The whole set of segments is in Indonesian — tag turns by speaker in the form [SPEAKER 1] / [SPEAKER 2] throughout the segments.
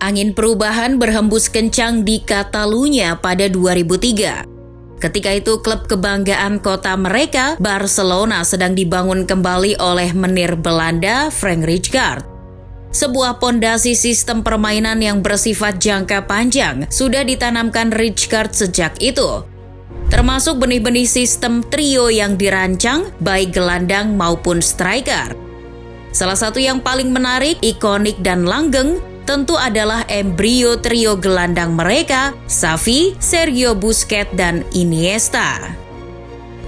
[SPEAKER 1] Angin perubahan berhembus kencang di Catalunya pada 2003. Ketika itu klub kebanggaan kota mereka, Barcelona, sedang dibangun kembali oleh menir Belanda Frank Rijkaard. Sebuah pondasi sistem permainan yang bersifat jangka panjang sudah ditanamkan Rijkaard sejak itu. Termasuk benih-benih sistem trio yang dirancang baik gelandang maupun striker. Salah satu yang paling menarik, ikonik dan langgeng tentu adalah embrio trio gelandang mereka, Xavi, Sergio Busquets, dan Iniesta.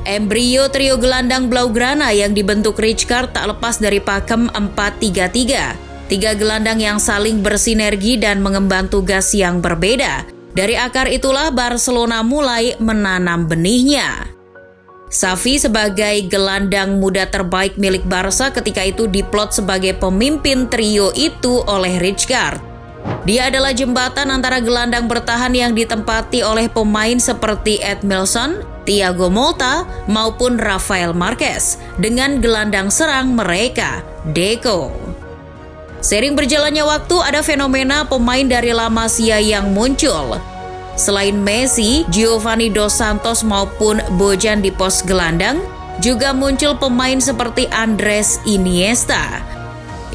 [SPEAKER 1] Embrio trio gelandang Blaugrana yang dibentuk Rijkaard tak lepas dari pakem 4-3-3. 3 gelandang yang saling bersinergi dan mengemban tugas yang berbeda. Dari akar itulah Barcelona mulai menanam benihnya. Xavi sebagai gelandang muda terbaik milik Barca ketika itu diplot sebagai pemimpin trio itu oleh Rijkaard. Dia adalah jembatan antara gelandang bertahan yang ditempati oleh pemain seperti Edmilson, Thiago Motta, maupun Rafael Marquez dengan gelandang serang mereka, Deco. Seiring berjalannya waktu, ada fenomena pemain dari La Masia yang muncul. Selain Messi, Giovanni Dos Santos maupun Bojan di pos gelandang, juga muncul pemain seperti Andres Iniesta.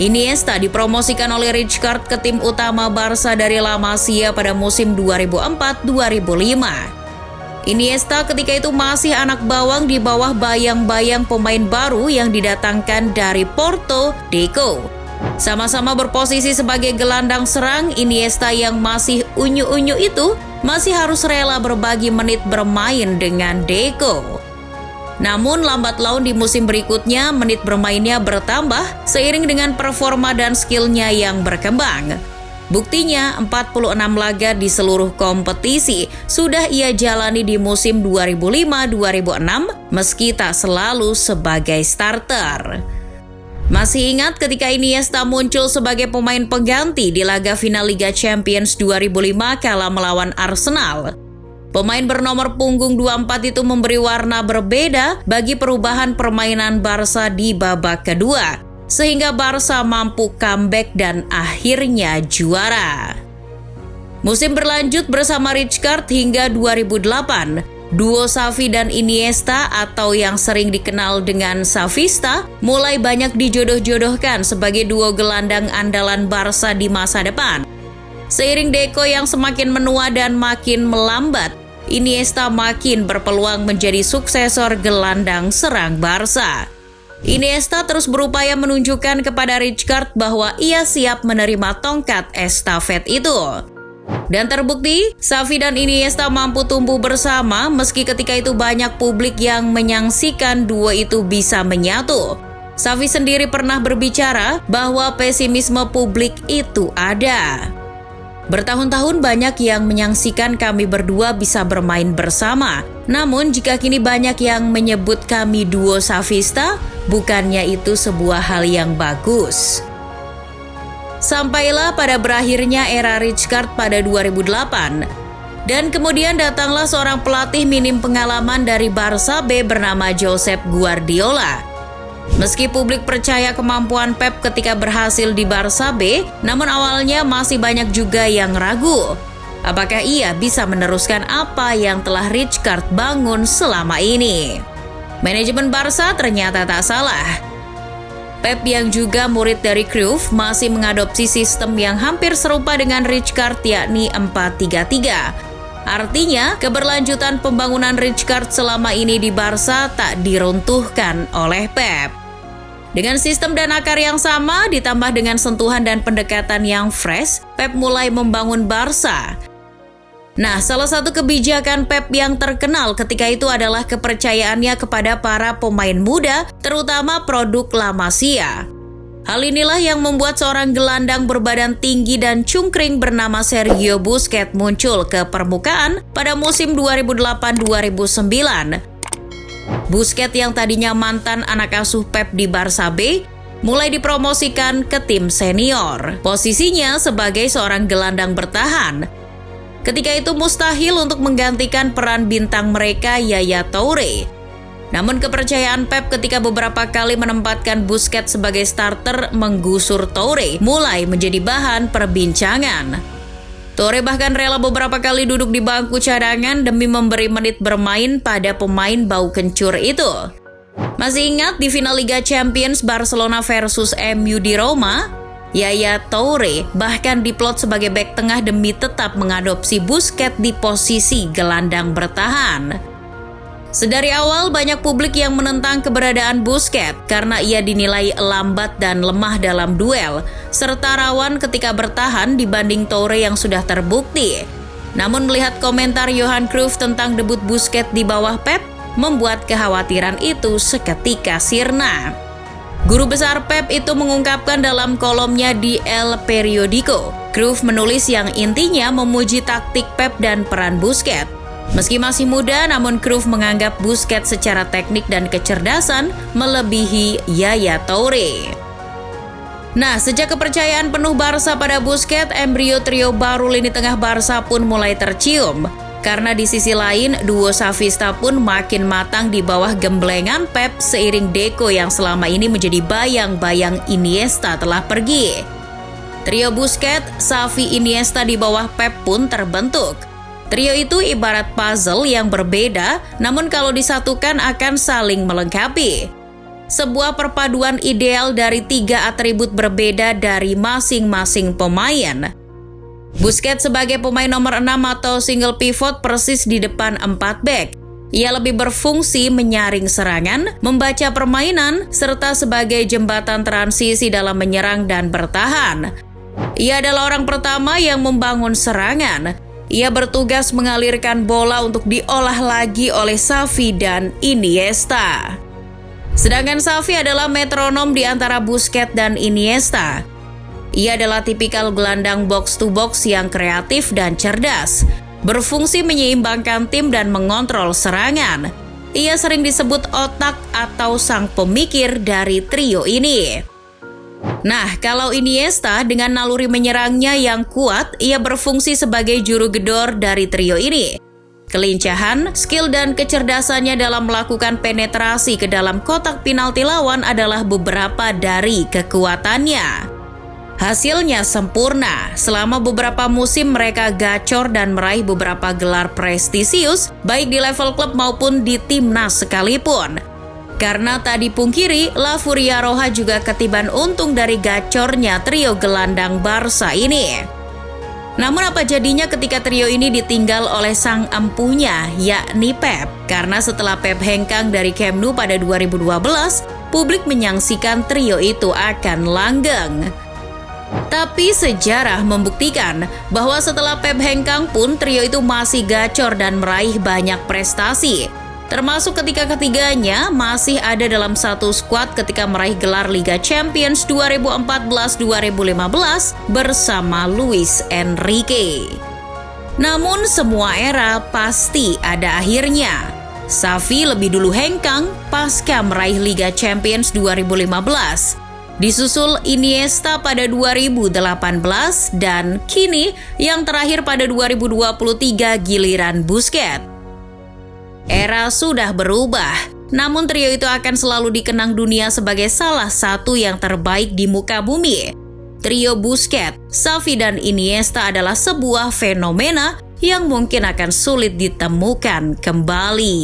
[SPEAKER 1] Iniesta dipromosikan oleh Rijkaard ke tim utama Barca dari La Masia pada musim 2004-2005. Iniesta ketika itu masih anak bawang di bawah bayang-bayang pemain baru yang didatangkan dari Porto, Deco. Sama-sama berposisi sebagai gelandang serang, Iniesta yang masih unyu-unyu itu masih harus rela berbagi menit bermain dengan Deco. Namun lambat laun di musim berikutnya menit bermainnya bertambah seiring dengan performa dan skillnya yang berkembang. Buktinya 46 laga di seluruh kompetisi sudah ia jalani di musim 2005-2006 meski tak selalu sebagai starter. Masih ingat ketika Iniesta muncul sebagai pemain pengganti di laga final Liga Champions 2005 kala melawan Arsenal. Pemain bernomor punggung 24 itu memberi warna berbeda bagi perubahan permainan Barca di babak kedua, sehingga Barca mampu comeback dan akhirnya juara. Musim berlanjut bersama Rijkaard hingga 2008. Duo Xavi dan Iniesta atau yang sering dikenal dengan Xavista mulai banyak dijodoh-jodohkan sebagai duo gelandang andalan Barca di masa depan. Seiring Deco yang semakin menua dan makin melambat, Iniesta makin berpeluang menjadi suksesor gelandang serang Barca. Iniesta terus berupaya menunjukkan kepada Rijkaard bahwa ia siap menerima tongkat estafet itu. Dan terbukti, Xavi dan Iniesta mampu tumbuh bersama meski ketika itu banyak publik yang menyaksikan duo itu bisa menyatu. Xavi sendiri pernah berbicara bahwa pesimisme publik itu ada. Bertahun-tahun banyak yang menyaksikan kami berdua bisa bermain bersama. Namun jika kini banyak yang menyebut kami duo Xavista, bukannya itu sebuah hal yang bagus. Sampailah pada berakhirnya era Rijkaard pada 2008. Dan kemudian datanglah seorang pelatih minim pengalaman dari Barca B bernama Josep Guardiola. Meski publik percaya kemampuan Pep ketika berhasil di Barca B, namun awalnya masih banyak juga yang ragu. Apakah ia bisa meneruskan apa yang telah Rijkaard bangun selama ini? Manajemen Barca ternyata tak salah. Pep yang juga murid dari Cruyff masih mengadopsi sistem yang hampir serupa dengan Rijkaard yakni 4-3-3. Artinya, keberlanjutan pembangunan Rijkaard selama ini di Barca tak diruntuhkan oleh Pep. Dengan sistem dan akar yang sama, ditambah dengan sentuhan dan pendekatan yang fresh, Pep mulai membangun Barca. Nah, salah satu kebijakan Pep yang terkenal ketika itu adalah kepercayaannya kepada para pemain muda, terutama produk La Masia. Hal inilah yang membuat seorang gelandang berbadan tinggi dan cungkring bernama Sergio Busquets muncul ke permukaan pada musim 2008-2009. Busquets yang tadinya mantan anak asuh Pep di Barca B, mulai dipromosikan ke tim senior. Posisinya sebagai seorang gelandang bertahan. Ketika itu mustahil untuk menggantikan peran bintang mereka Yaya Toure. Namun kepercayaan Pep ketika beberapa kali menempatkan Busquets sebagai starter menggusur Toure mulai menjadi bahan perbincangan. Toure bahkan rela beberapa kali duduk di bangku cadangan demi memberi menit bermain pada pemain bau kencur itu. Masih ingat di final Liga Champions Barcelona versus MU di Roma? Yaya Toure bahkan diplot sebagai bek tengah demi tetap mengadopsi Busquets di posisi gelandang bertahan. Sedari awal banyak publik yang menentang keberadaan Busquets karena ia dinilai lambat dan lemah dalam duel, serta rawan ketika bertahan dibanding Toure yang sudah terbukti. Namun melihat komentar Johan Cruyff tentang debut Busquets di bawah Pep, membuat kekhawatiran itu seketika sirna. Guru besar Pep itu mengungkapkan dalam kolomnya di El Periodico. Cruyff menulis yang intinya memuji taktik Pep dan peran Busquets. Meski masih muda, namun Cruyff menganggap Busquets secara teknik dan kecerdasan melebihi Yaya Toure. Nah, sejak kepercayaan penuh Barca pada Busquets, embrio trio baru lini tengah Barca pun mulai tercium. Karena di sisi lain, duo Xavista pun makin matang di bawah gemblengan Pep seiring Deco yang selama ini menjadi bayang-bayang Iniesta telah pergi. Trio Busquets, Xavi, Iniesta di bawah Pep pun terbentuk. Trio itu ibarat puzzle yang berbeda, namun kalau disatukan akan saling melengkapi. Sebuah perpaduan ideal dari 3 atribut berbeda dari masing-masing pemain. Busquets sebagai pemain nomor 6 atau single pivot persis di depan 4 bek. Ia lebih berfungsi menyaring serangan, membaca permainan, serta sebagai jembatan transisi dalam menyerang dan bertahan. Ia adalah orang pertama yang membangun serangan. Ia bertugas mengalirkan bola untuk diolah lagi oleh Xavi dan Iniesta. Sedangkan Xavi adalah metronom di antara Busquets dan Iniesta. Ia adalah tipikal gelandang box-to-box yang kreatif dan cerdas, berfungsi menyeimbangkan tim dan mengontrol serangan. Ia sering disebut otak atau sang pemikir dari trio ini. Nah, kalau Iniesta dengan naluri menyerangnya yang kuat, ia berfungsi sebagai juru gedor dari trio ini. Kelincahan, skill dan kecerdasannya dalam melakukan penetrasi ke dalam kotak penalti lawan adalah beberapa dari kekuatannya. Hasilnya sempurna. Selama beberapa musim mereka gacor dan meraih beberapa gelar prestisius, baik di level klub maupun di timnas sekalipun. Karena tak dipungkiri, La Furia Roja juga ketiban untung dari gacornya trio gelandang Barca ini. Namun apa jadinya ketika trio ini ditinggal oleh sang empunya, yakni Pep? Karena setelah Pep hengkang dari Camp Nou pada 2012, publik menyaksikan trio itu akan langgeng. Tapi sejarah membuktikan bahwa setelah Pep hengkang pun trio itu masih gacor dan meraih banyak prestasi. Termasuk ketika ketiganya masih ada dalam satu skuad ketika meraih gelar Liga Champions 2014-2015 bersama Luis Enrique. Namun semua era pasti ada akhirnya. Xavi lebih dulu hengkang pasca meraih Liga Champions 2015. Disusul Iniesta pada 2018 dan kini yang terakhir pada 2023 giliran Busquets. Era sudah berubah, namun trio itu akan selalu dikenang dunia sebagai salah satu yang terbaik di muka bumi. Trio Busquets, Xavi dan Iniesta adalah sebuah fenomena yang mungkin akan sulit ditemukan kembali.